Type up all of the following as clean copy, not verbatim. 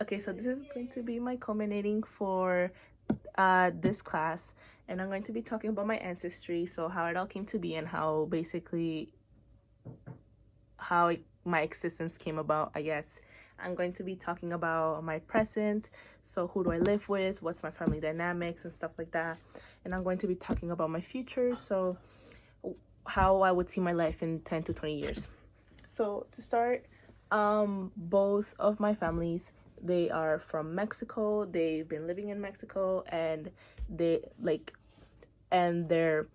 Okay, so this is going to be my culminating for this class, and I'm going to be talking about my ancestry, so how it all came to be and how basically my existence came about, I guess. I'm going to be talking about my present, so who do I live with, what's my family dynamics and stuff like that. And I'm going to be talking about my future, so how I would see my life in 10 to 20 years. So to start, both of my families, they are from Mexico. They've been living in Mexico, and they like and their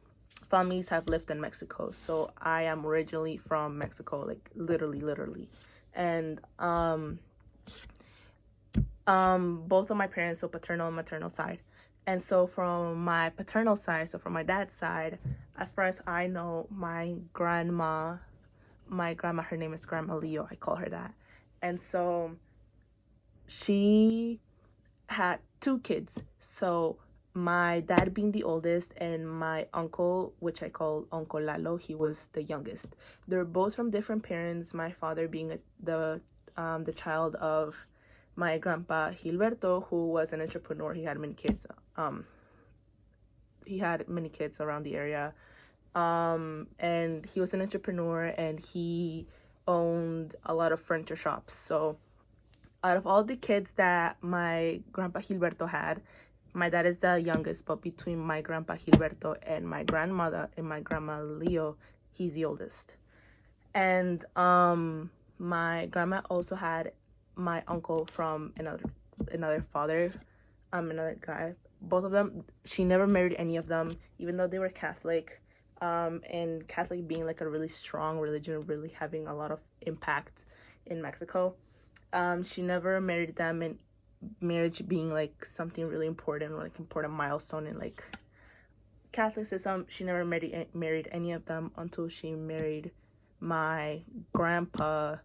families have lived in Mexico. So I am originally from Mexico, like literally. And both of my parents, so paternal and maternal side. And so from my paternal side, so from my dad's side, as far as I know, my grandma, her name is Grandma Leo. I call her that. And so she had two kids. So my dad being the oldest, and my uncle, which I call Uncle Lalo, he was the youngest. They're both from different parents. My father being the child of my grandpa Gilberto, who was an entrepreneur. He had many kids. He had many kids around the area. And he was an entrepreneur, and he owned a lot of furniture shops. So out of all the kids that my grandpa Gilberto had, my dad is the youngest, but between my grandpa Gilberto and my grandmother and my grandma Leo, he's the oldest. And my grandma also had my uncle from another father, another guy. Both of them, she never married any of them, even though they were Catholic. And Catholic being like a really strong religion, really having a lot of impact in Mexico. She never married them, and marriage being like something really important, like important milestone in like Catholicism. She never married any of them until she married my grandpa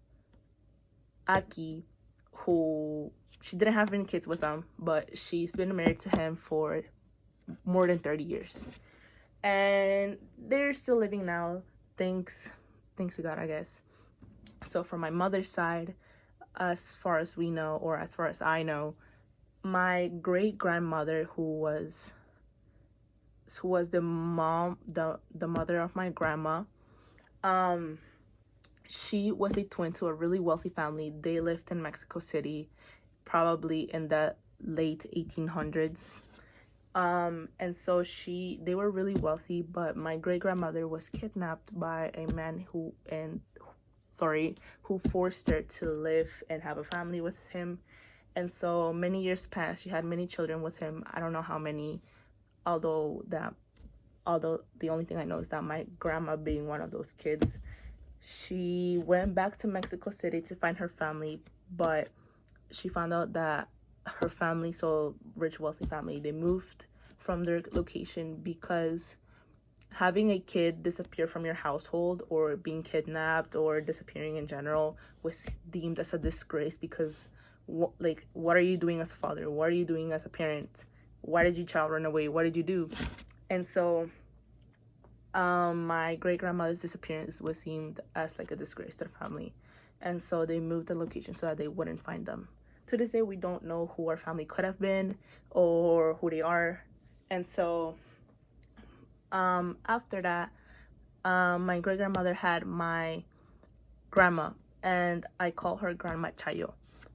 Aki, who she didn't have any kids with him, but she's been married to him for more than 30 years. And they're still living now. Thanks to God, I guess. So from my mother's side, as far as we know, or as far as I know, my great grandmother, who was the mother of my grandma, she was a twin to a really wealthy family. They lived in Mexico City, probably in the late 1800s. And so they were really wealthy, but my great grandmother was kidnapped by a man who forced her to live and have a family with him. And so many years passed. She had many children with him. I don't know how many, although the only thing I know is that my grandma, being one of those kids, she went back to Mexico City to find her family, but she found out that her family, so rich, wealthy family, they moved from their location because having a kid disappear from your household, or being kidnapped, or disappearing in general, was deemed as a disgrace. Because what are you doing as a father? What are you doing as a parent? Why did your child run away? What did you do? And so my great grandmother's disappearance was deemed as like a disgrace to the family, and so they moved the location so that they wouldn't find them. To this day, we don't know who our family could have been or who they are. And so after that, my great grandmother had my grandma, and I call her Grandma Chayo.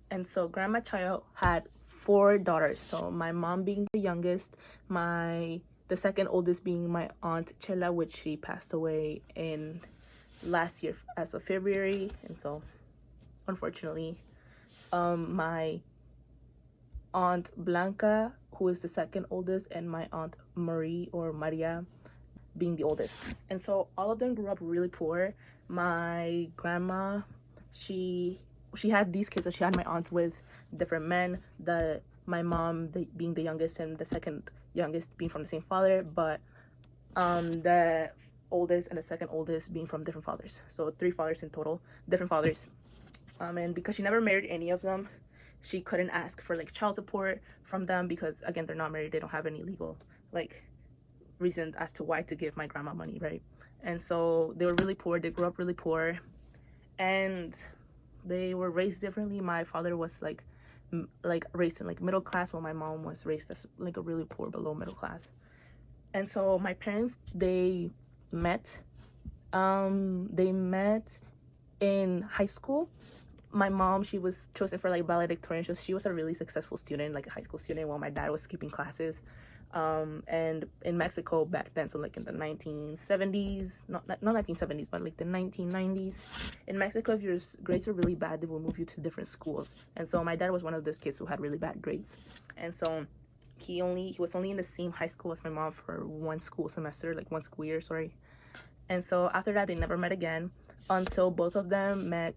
And so Grandma Chayo had four daughters. So my mom being the youngest, the second oldest being my aunt Chela, which she passed away in last year as of February. And so unfortunately, my aunt Blanca, who is the second oldest, and my aunt Marie, or Maria, being the oldest. And so all of them grew up really poor. My grandma, she had these kids that she had my aunts with different men. My mom being the youngest, and the second youngest being from the same father, but the oldest and the second oldest being from different fathers. So three fathers in total, different fathers. And because she never married any of them, she couldn't ask for like child support from them, because again, they're not married. They don't have any legal like reason as to why to give my grandma money, right? And so they were really poor. They grew up really poor, and they were raised differently. My father was like like raised in like middle class, while my mom was raised as like a really poor below middle class. And so my parents, met they met in high school. My mom, she was chosen for like valedictorian. She was a really successful student, like a high school student, while my dad was skipping classes. And in Mexico back then, so like in the 1970s, not 1970s, but like the 1990s, in Mexico, if your grades were really bad, they will move you to different schools. And so my dad was one of those kids who had really bad grades, and so he was only in the same high school as my mom for one school semester, like one school year, sorry. And so after that, they never met again until both of them met.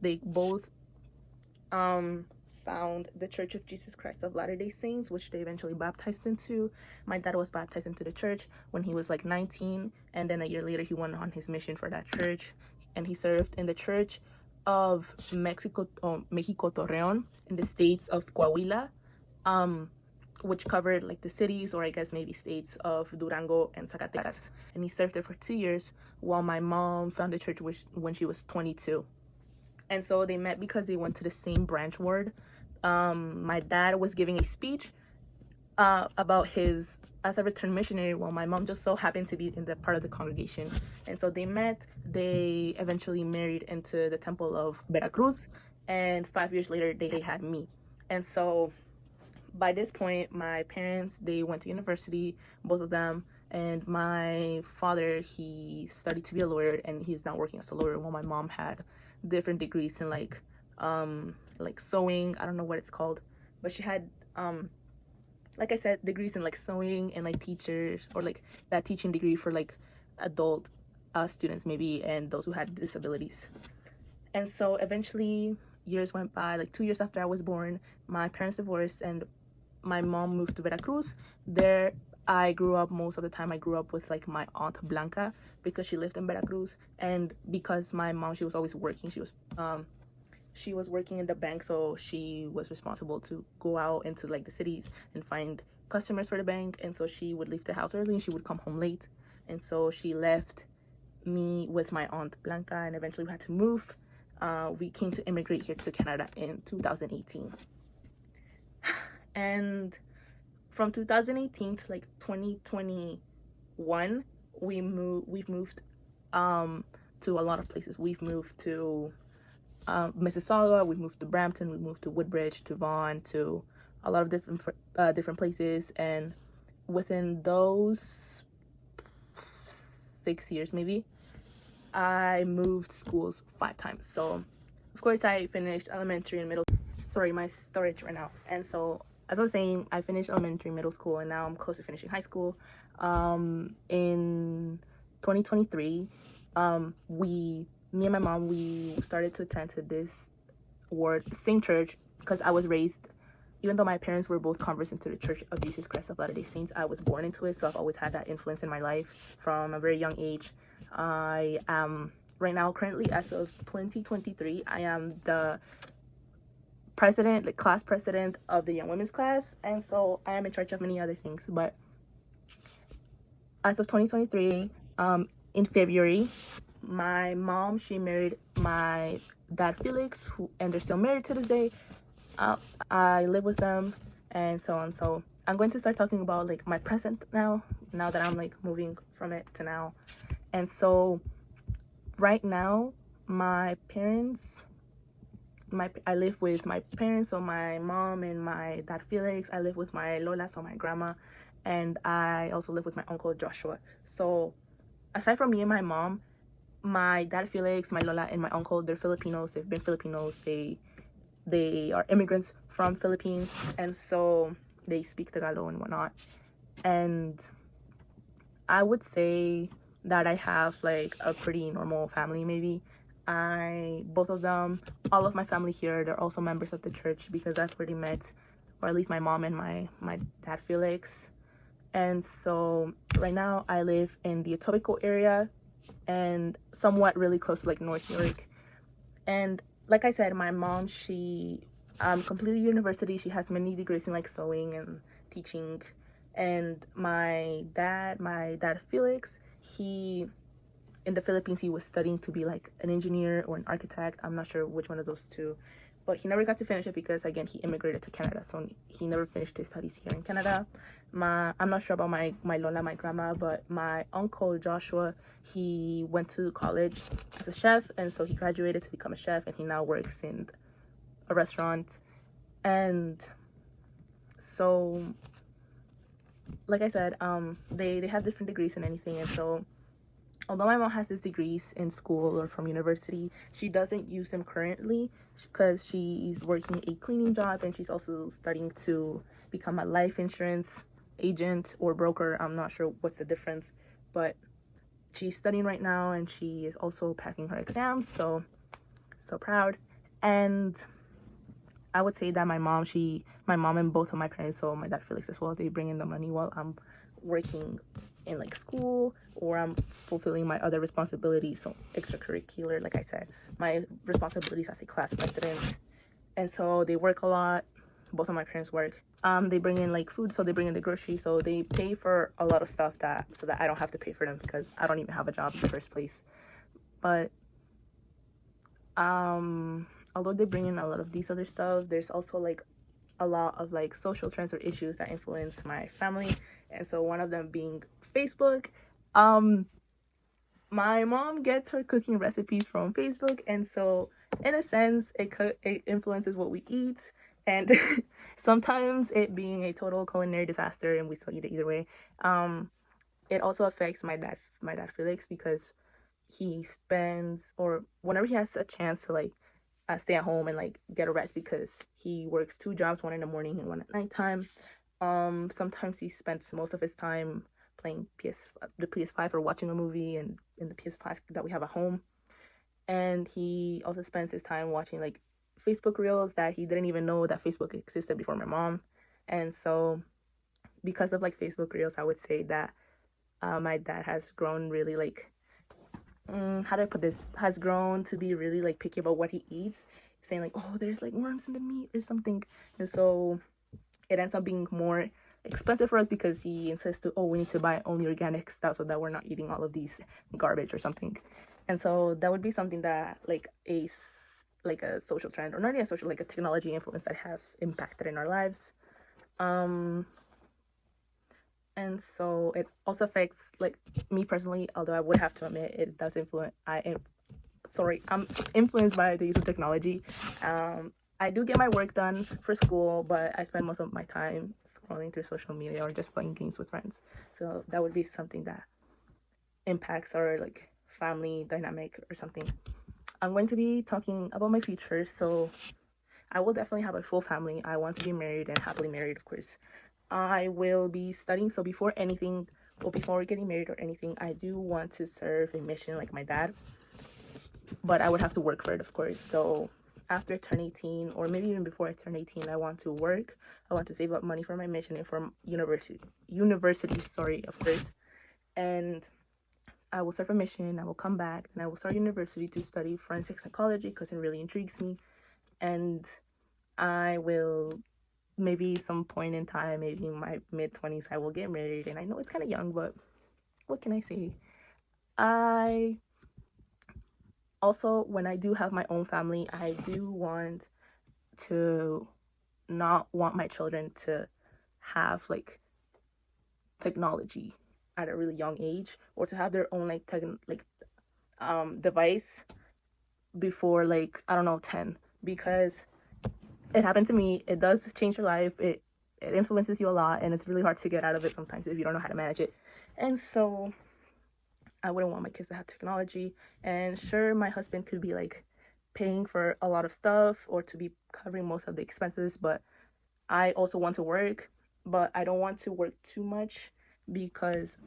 They both found the Church of Jesus Christ of Latter-day Saints, which they eventually baptized into. My dad was baptized into the church when he was like 19, and then a year later he went on his mission for that church, and he served in the Church of Mexico Torreon in the states of Coahuila, which covered like the cities, or I guess maybe states, of Durango and Zacatecas. And he served there for 2 years, while my mom found the church when she was 22. And so they met because they went to the same branch ward. My dad was giving a speech about his as a returned missionary, while my mom just so happened to be in the part of the congregation. And so they met. They eventually married into the Temple of Veracruz, and 5 years later they had me. And so by this point, my parents, they went to university, both of them. And my father, he studied to be a lawyer, and he's now working as a lawyer, while my mom had different degrees in like sewing. I don't know what it's called, but she had like I said, degrees in like sewing, and like teachers, or like that teaching degree for like adult students maybe, and those who had disabilities. And so eventually years went by. Like 2 years after I was born, my parents divorced, and my mom moved to Veracruz. There I grew up. Most of the time I grew up with like my aunt Blanca, because she lived in Veracruz, and because my mom, she was always working. She was working in the bank, so she was responsible to go out into like the cities and find customers for the bank. And so she would leave the house early and she would come home late. And so she left me with my aunt Blanca, and eventually we had to move. We came to immigrate here to Canada in 2018. And from 2018 to like 2021, we've moved to a lot of places. We've moved to Mississauga, we've moved to Brampton, we've moved to Woodbridge, to Vaughan, to a lot of different places. And within those 6 years maybe, I moved schools 5 times. So of course I finished elementary and middle. Sorry, my storage ran out. And so as I was saying, I finished elementary, middle school, and now I'm close to finishing high school. In 2023, me and my mom, we started to attend to this ward, same church, because I was raised, even though my parents were both converts into the Church of Jesus Christ of Latter-day Saints, I was born into it, so I've always had that influence in my life from a very young age. I am right now, currently, as of 2023, I am the president, the class president of the young women's class, and so I am in charge of many other things. But as of 2023, in February, my mom, she married my dad Felix, and they're still married to this day. I live with them, and so on. So I'm going to start talking about like my present now that I'm like moving from it to now. And so right now, my parents, I live with my parents, so my mom and my dad Felix. I live with my Lola, so my grandma, and I also live with my uncle Joshua. So aside from me and my mom, my dad Felix, my Lola, and my uncle, they're Filipinos. They've been Filipinos. They are immigrants from Philippines, and so they speak Tagalog and whatnot. And I would say that I have like a pretty normal family. Maybe both of them, all of my family here, they're also members of the church, because that's where they met, or at least my mom and my dad Felix. And so right now I live in the Etobicoke area, and somewhat really close to like North York. And like I said, my mom, she completed university. She has many degrees in like sewing and teaching. And my dad Felix, he, in the Philippines, he was studying to be like an engineer or an architect. I'm not sure which one of those two, but he never got to finish it because again he immigrated to Canada, so he never finished his studies here in Canada. I'm not sure about my Lola, my grandma, but my uncle Joshua, he went to college as a chef, and so he graduated to become a chef, and he now works in a restaurant. And so, like I said, they have different degrees and anything, and so although my mom has these degrees in school or from university, she doesn't use them currently because she's working a cleaning job, and she's also studying to become a life insurance agent or broker. I'm not sure what's the difference, but she's studying right now, and she is also passing her exams, so proud. And I would say that my mom and both of my parents, so my dad Felix as well, they bring in the money while I'm working in like school, or I'm fulfilling my other responsibilities, so extracurricular, like I said, my responsibilities as a class president. And so they work a lot. Both of my parents work. They bring in like food, so they bring in the groceries, so they pay for a lot of stuff so that I don't have to pay for them because I don't even have a job in the first place. But although they bring in a lot of these other stuff, there's also like a lot of like social trends or issues that influence my family, and so one of them being Facebook. My mom gets her cooking recipes from Facebook, and so in a sense it influences what we eat, and sometimes it being a total culinary disaster and we still eat it either way. It also affects my dad Felix, because he spends, or whenever he has a chance to like stay at home and like get a rest, because he works two jobs, one in the morning and one at nighttime. Sometimes he spends most of his time playing the PS5 or watching a movie and in the PS5 that we have at home. And he also spends his time watching like Facebook reels that he didn't even know that Facebook existed before my mom. And so because of like Facebook reels, I would say that my dad has grown really like how do I put this? Has grown to be really like picky about what he eats, saying like, oh, there's like worms in the meat or something. And so it ends up being more expensive for us because he insists to, oh, we need to buy only organic stuff so that we're not eating all of these garbage or something. And so that would be something that like a social trend, or not even a social, like a technology influence that has impacted in our lives. And so it also affects like me personally, although I would have to admit it does influence. I'm influenced by the use of technology. I do get my work done for school, but I spend most of my time scrolling through social media or just playing games with friends. So that would be something that impacts our like family dynamic or something. I'm going to be talking about my future, so I will definitely have a full family. I want to be married and happily married, of course. I will be studying, so before anything, or before getting married or anything, I do want to serve a mission like my dad, but I would have to work for it, of course. So after I turn 18, or maybe even before I turn 18, I want to work. I want to save up money for my mission and for university, of course. And I will start a mission, I will come back, and I will start university to study forensic psychology because it really intrigues me. And I will, maybe some point in time, maybe in my mid-20s, I will get married. And I know it's kind of young, but what can I say? I also, when I do have my own family, I do want to not want my children to have like technology at a really young age, or to have their own like device before like, I don't know, 10, because it happened to me. It does change your life. It influences you a lot, and it's really hard to get out of it sometimes if you don't know how to manage it. And so I wouldn't want my kids to have technology. And sure, my husband could be like paying for a lot of stuff or to be covering most of the expenses, but I also want to work, but I don't want to work too much because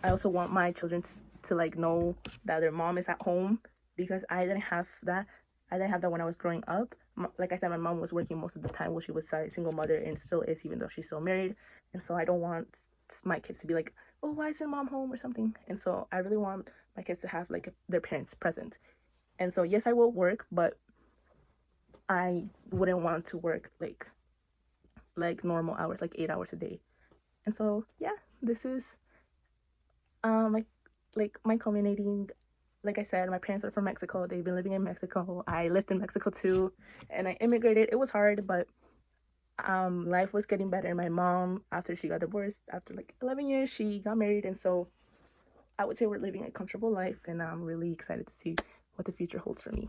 I also want my children to like know that their mom is at home, because I didn't have that. I didn't have that when I was growing up. Like I said, my mom was working most of the time while she was a single mother, and still is, even though she's still married. And so I don't want my kids to be like, oh, why isn't mom home or something? And so I really want my kids to have like their parents present. And so yes, I will work, but I wouldn't want to work like normal hours, like 8 hours a day. And so yeah, this is my culminating like I said, my parents are from Mexico. They've been living in Mexico. I lived in Mexico too, and I immigrated. It was hard, but life was getting better. My mom, after she got divorced, after like 11 years, she got married, and so I would say we're living a comfortable life, and I'm really excited to see what the future holds for me.